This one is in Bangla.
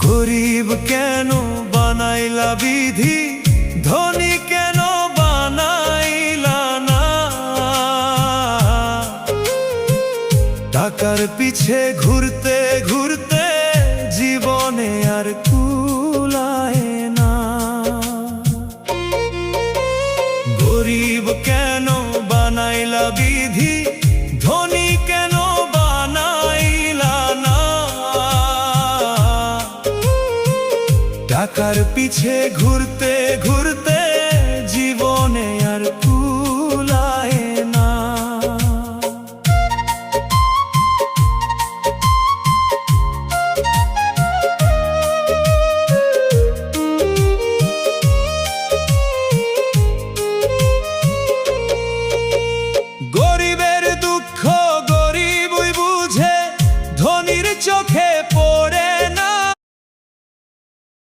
গরিব কেন বানাইলা বিধি, ধনী কেন বানাইলা না? টাকার পিছে ঘুরতে ঘুরতে জীবনে আর কুলায় না। গরিব কেন বানাইলা বিধি, ধনী কেন বানাইলা না? টাকার পিছে ঘুরতে ঘুরতে